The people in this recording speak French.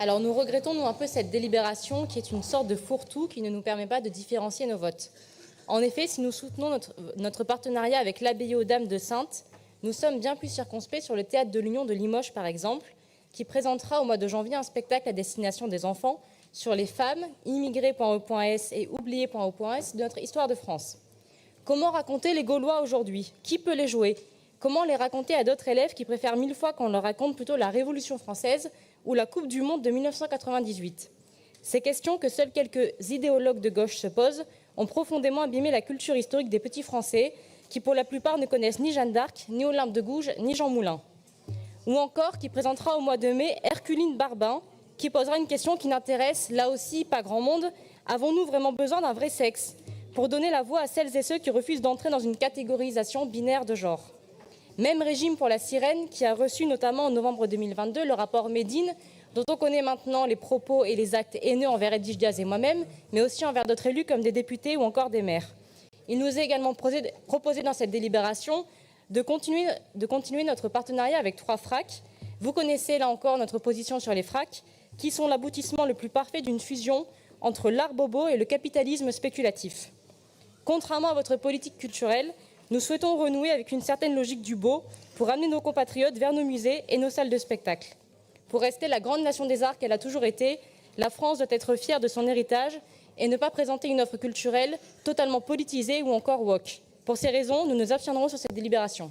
Alors nous regrettons, nous, un peu cette délibération qui est une sorte de fourre-tout qui ne nous permet pas de différencier nos votes. En effet, si nous soutenons notre partenariat avec l'abbaye aux Dames de Saintes, nous sommes bien plus circonspects sur le théâtre de l'Union de Limoges, par exemple, qui présentera au mois de janvier un spectacle à destination des enfants sur les femmes, immigrés.e.s et oubliés.o.s de notre histoire de France. Comment raconter les Gaulois aujourd'hui? Qui peut les jouer? Comment les raconter à d'autres élèves qui préfèrent 1000 fois qu'on leur raconte plutôt la Révolution française ou la Coupe du Monde de 1998? Ces questions que seuls quelques idéologues de gauche se posent ont profondément abîmé la culture historique des petits Français qui, pour la plupart, ne connaissent ni Jeanne d'Arc, ni Olympe de Gouges, ni Jean Moulin. Ou encore qui présentera au mois de mai Herculine Barbin, qui posera une question qui n'intéresse, là aussi, pas grand monde. Avons-nous vraiment besoin d'un vrai sexe pour donner la voix à celles et ceux qui refusent d'entrer dans une catégorisation binaire de genre? Même régime pour la sirène, qui a reçu notamment en novembre 2022 le rapport Médine, dont on connaît maintenant les propos et les actes haineux envers Edwige Diaz et moi-même, mais aussi envers d'autres élus comme des députés ou encore des maires. Il nous est également proposé dans cette délibération de continuer notre partenariat avec 3 FRAC. Vous connaissez là encore notre position sur les FRAC, qui sont l'aboutissement le plus parfait d'une fusion entre l'art bobo et le capitalisme spéculatif. Contrairement à votre politique culturelle, nous souhaitons renouer avec une certaine logique du beau pour amener nos compatriotes vers nos musées et nos salles de spectacle. Pour rester la grande nation des arts qu'elle a toujours été, la France doit être fière de son héritage et ne pas présenter une offre culturelle totalement politisée ou encore woke. Pour ces raisons, nous nous abstiendrons sur cette délibération.